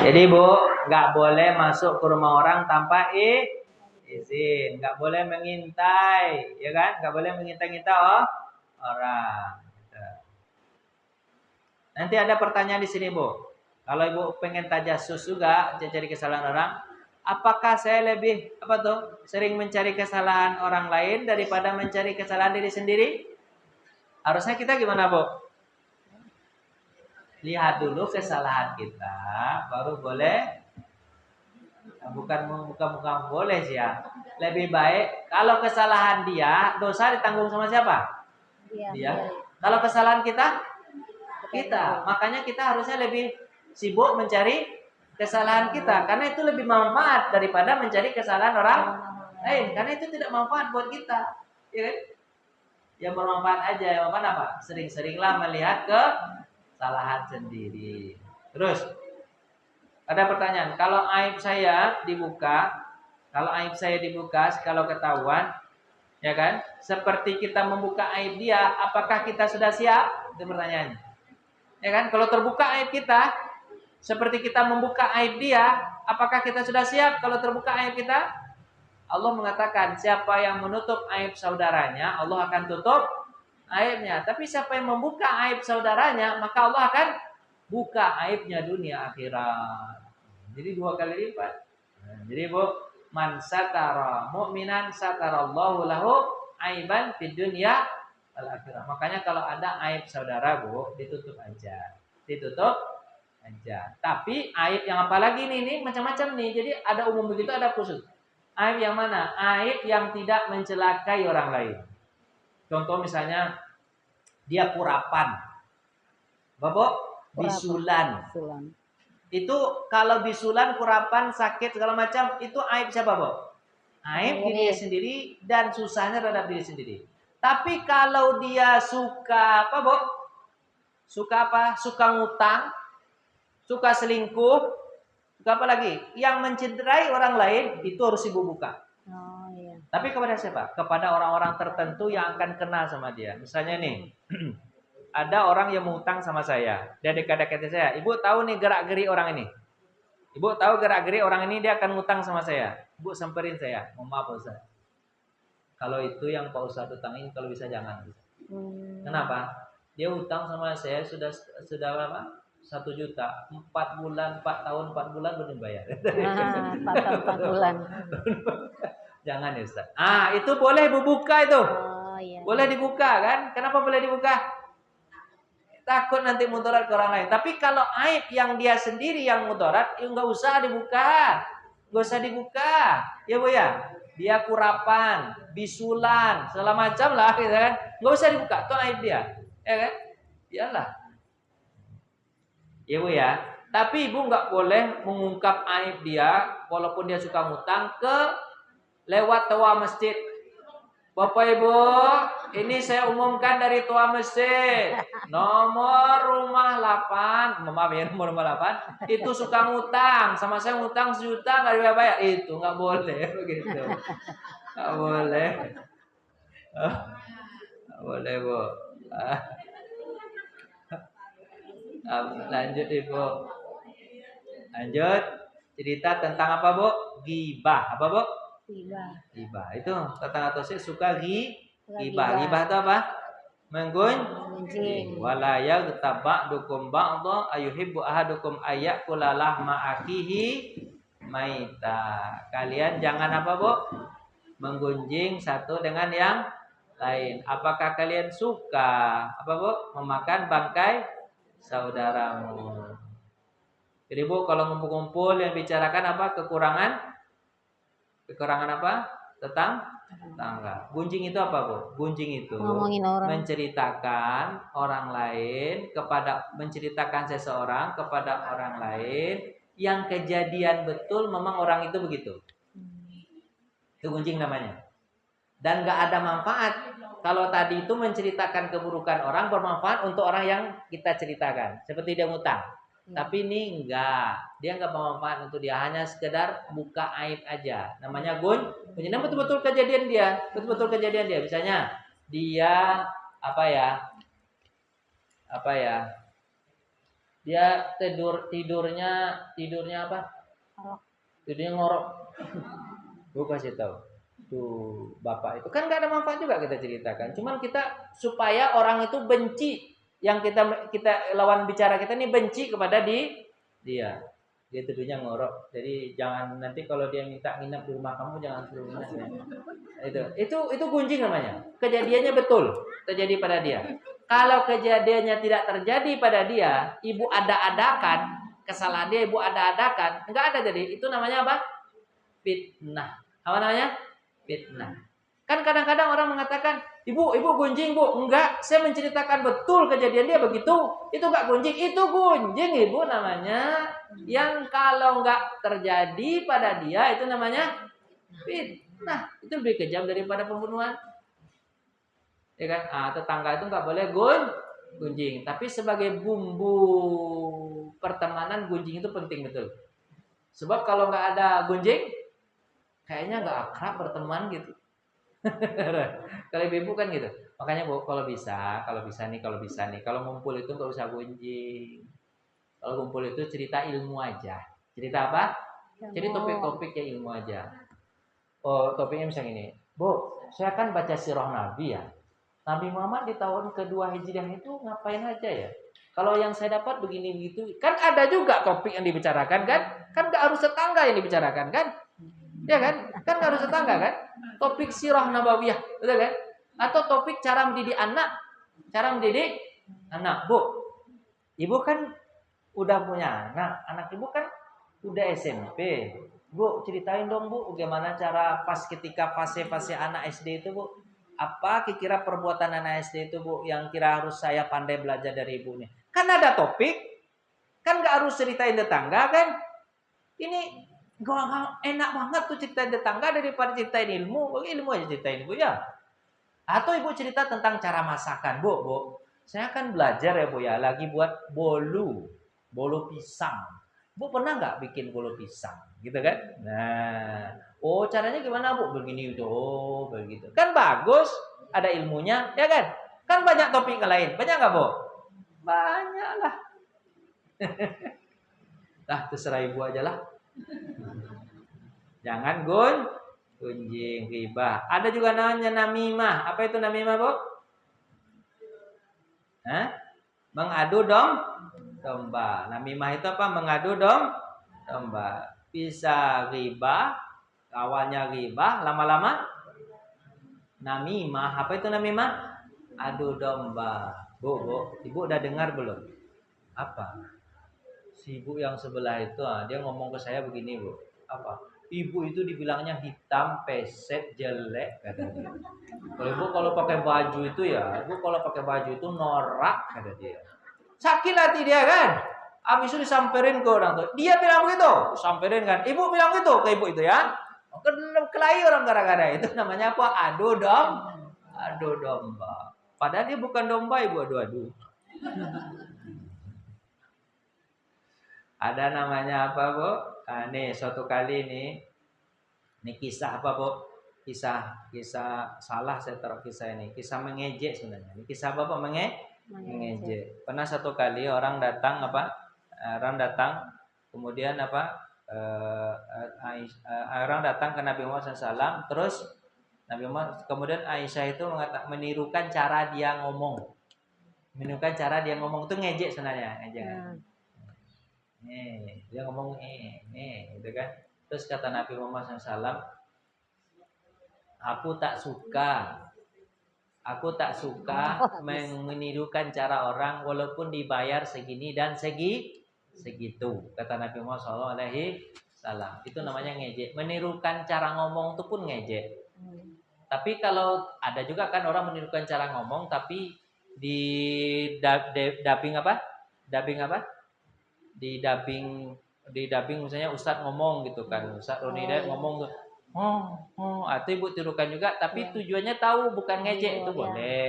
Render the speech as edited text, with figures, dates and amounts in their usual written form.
Jadi Bu, nggak boleh masuk ke rumah orang tanpa izin, nggak boleh mengintai, ya kan? Nggak boleh mengintai-ngintai orang. Nanti ada pertanyaan di sini Bu. Kalau Ibu pengen tajasus juga, cari kesalahan orang, apakah saya lebih sering mencari kesalahan orang lain daripada mencari kesalahan diri sendiri? Harusnya kita gimana Bu? Lihat dulu kesalahan kita, baru boleh. Bukan boleh sih ya. Lebih baik kalau kesalahan dia, dosa ditanggung sama siapa? Dia. Kalau kesalahan kita, Makanya kita harusnya lebih sibuk mencari kesalahan kita, karena itu lebih manfaat daripada mencari kesalahan orang lain, karena itu tidak manfaat buat kita. Ya, yang bermanfaat aja. Yang manfaat apa? Sering-seringlah melihat kesalahan sendiri. Terus ada pertanyaan, kalau aib saya dibuka, kalau ketahuan, ya kan? Seperti kita membuka aib dia, apakah kita sudah siap? Itu pertanyaannya. Ya kan? Kalau terbuka aib kita, seperti kita membuka aib dia, apakah kita sudah siap kalau terbuka aib kita? Allah mengatakan, siapa yang menutup aib saudaranya, Allah akan tutup aibnya. Tapi siapa yang membuka aib saudaranya, maka Allah akan buka aibnya dunia akhirat. Jadi 2 kali lipat. Jadi Bu, man satara mu'minan satarallahu lahu aiban fid dunya wal akhirah. Makanya kalau ada aib saudara Bu, ditutup aja. Tapi aib yang apa lagi nih macam-macam nih. Jadi ada umum begitu, ada khusus. Aib yang mana? Aib yang tidak mencelakai orang lain. Contoh misalnya dia kurapan. Bisulan. Itu kalau bisulan, kurapan, sakit segala macam, itu aib siapa, Bu? Aib diri sendiri dan susahnya terhadap diri sendiri. Tapi kalau dia suka Suka ngutang, suka selingkuh, suka apa lagi? Yang mencederai orang lain, itu harus Ibu buka. Iya. Tapi kepada siapa? Kepada orang-orang tertentu yang akan kena sama dia. Misalnya nih, ada orang yang mengutang sama saya. Dia dekat-dekati saya. Ibu tahu nih gerak-geri orang ini. Ibu tahu gerak-geri orang ini, dia akan ngutang sama saya. Ibu samperin saya. Mohon maaf Ustaz. Kalau itu yang Pak Ustaz utangin, kalau bisa jangan. Kenapa? Dia utang sama saya sudah berapa? 1 juta. 4 bulan, 4 tahun, 4 bulan belum bayar. 4 bulan. Jangan ya Ustaz. Itu boleh buka itu. Iya. Boleh dibuka kan? Kenapa boleh dibuka? Takut nanti mudarat ke orang lain. Tapi kalau aib yang dia sendiri yang mudarat, nggak usah dibuka. Ya Bu ya. Dia kurapan, bisulan, segala macam lah, gitu kan? Nggak usah dibuka. Itu aib dia, ya kan? Iyalah. Ya Bu ya. Tapi Ibu nggak boleh mengungkap aib dia, walaupun dia suka ngutang, lewat toa masjid. Bapak Ibu, ini saya umumkan dari tua masjid. Nomor rumah 8, maaf ya, nomor rumah 8, itu suka ngutang. Sama saya ngutang 1 juta nggak dibayar. Itu nggak boleh begitu. Nggak boleh. Nggak boleh Bu. Lanjut Ibu. Lanjut. Cerita tentang apa Bu? Ghibah. Apa Bu? Ghibah itu kata sih suka ghibah. Ghibah itu apa? Menggunjing. Wala yaghtab ba'dukum ba'dha ayuhibbu ahadukum ayyakula lahma akhihi maita. Kalian jangan apa, Bu? Menggunjing satu dengan yang lain. Apakah kalian suka memakan bangkai saudaramu? Jadi Bu, kalau ngumpul-ngumpul yang bicarakan apa? Kekurangan apa? Tetangga. Gunjing itu apa, Bu? Gunjing itu menceritakan orang lain menceritakan seseorang kepada orang lain yang kejadian betul memang orang itu begitu. Itu gunjing namanya. Dan nggak ada manfaat. Kalau tadi itu menceritakan keburukan orang, bermanfaat untuk orang yang kita ceritakan. Seperti dia ngutang. Tapi ini enggak, dia enggak bermanfaat untuk dia, hanya sekedar buka aib aja. Namanya gunjing. Betul-betul kejadian dia, Misalnya dia Dia tidurnya apa? Tidurnya ngorok. Gue kasih tahu. Tuh bapak itu kan gak ada manfaat juga kita ceritakan. Cuman kita supaya orang itu benci yang kita lawan bicara kita ini benci kepada dia. Dia tidurnya ngorok. Jadi jangan nanti kalau dia minta nginep di rumah kamu jangan suruh nginep ya. Itu gunjing namanya. Kejadiannya betul terjadi pada dia. Kalau kejadiannya tidak terjadi pada dia, ibu ada-adakan kesalahan dia, ibu ada-adakan, enggak ada jadi. Itu namanya apa? Fitnah. Apa namanya? Fitnah. Kan kadang-kadang orang mengatakan, ibu gunjing bu. Enggak, saya menceritakan betul kejadian dia begitu. Itu enggak gunjing, itu gunjing ibu namanya. Yang kalau enggak terjadi pada dia, itu namanya fitnah. Itu lebih kejam daripada pembunuhan. Ya kan? Tetangga itu enggak boleh gunjing. Tapi sebagai bumbu pertemanan, gunjing itu penting betul. Sebab kalau enggak ada gunjing, kayaknya enggak akrab berteman gitu. Kalau ibu kan gitu. Makanya Bu, kalau bisa nih, kalau ngumpul itu nggak usah gunjing. Kalau ngumpul itu cerita ilmu aja. Cerita apa? Jadi topik-topik ya ilmu aja. Oh, topiknya misalnya ini. Bu, saya kan baca sirah Nabi ya. Nabi Muhammad di tahun kedua Hijriah itu ngapain aja ya? Kalau yang saya dapat begini begitu, kan ada juga topik yang dibicarakan kan? Kan nggak harus tetangga yang dibicarakan kan? Ya kan? Kan nggak harus tetangga kan? Topik sirah nabawiyah, betul kan? Atau topik cara mendidik anak. Bu. Ibu kan udah punya anak ibu kan udah SMP. Bu, ceritain dong Bu, bagaimana cara ketika fase-fase anak SD itu Bu? Apa kira-kira perbuatan anak SD itu Bu yang kira harus saya pandai belajar dari ibu nih? Kan ada topik, kan nggak harus ceritain tetangga kan? Ini gak enak banget tuh ceritain tetangga daripada ceritain ilmu. Ilmu aja ceritain ibu ya. Atau ibu cerita tentang cara masakan. Bu, saya kan belajar ya Bu ya, lagi buat bolu pisang. Bu pernah nggak bikin bolu pisang? Gitu kan? Nah, caranya gimana Bu? Begini itu, begitu. Kan bagus, ada ilmunya, ya kan? Kan banyak topik lain. Banyak nggak Bu? Banyak lah. Terserah ibu aja lah. Jangan gunjing, ribah. Ada juga namanya namimah. Apa itu namimah, Bu? Mengadu domba. Namimah itu apa? Mengadu domba. Bisa ribah, awalnya ribah, lama-lama namimah. Apa itu namimah? Adu domba. Bu, ibu udah dengar belum? Apa? Si ibu yang sebelah itu, dia ngomong ke saya begini, Bu. Apa? Ibu itu dibilangnya hitam, pesek, jelek, kata dia. Kalau pakai baju itu ya, ibu kalau pakai baju itu norak, kata dia. Sakit hati dia kan? Habis itu disamperin ke orang tuh. Dia bilang begitu, samperin kan. Ibu bilang gitu ke ibu itu ya. Kelahi orang gara-gara itu namanya apa? Adu domba. Padahal dia bukan domba, ibu adu-adu. Ada namanya apa, Bu? Nih suatu kali nih kisah apa, Bu? Kisah salah saya taruh kisah ini. Kisah mengejek sebenarnya. Ini kisah apa, mengejek. Pernah satu kali orang datang kemudian orang datang ke Nabi Muhammad SAW, terus Nabi Muhammad kemudian Aisyah itu menirukan cara dia ngomong. Menirukan cara dia ngomong itu ngejek sebenarnya, ngejek. Dia ngomong gitu kan. Terus kata Nabi Muhammad SAW, aku tak suka menirukan cara orang walaupun dibayar segini dan segitu. Kata Nabi Muhammad SAW. Itu namanya ngejek. Menirukan cara ngomong itu pun ngejek. Tapi kalau ada juga kan orang menirukan cara ngomong tapi di dubbing apa? Di dubbing misalnya Ustadz ngomong gitu kan. Ustadz Roni ngomong tuh. Itu ibu tirukan juga tapi tujuannya tahu bukan ngejek, itu boleh.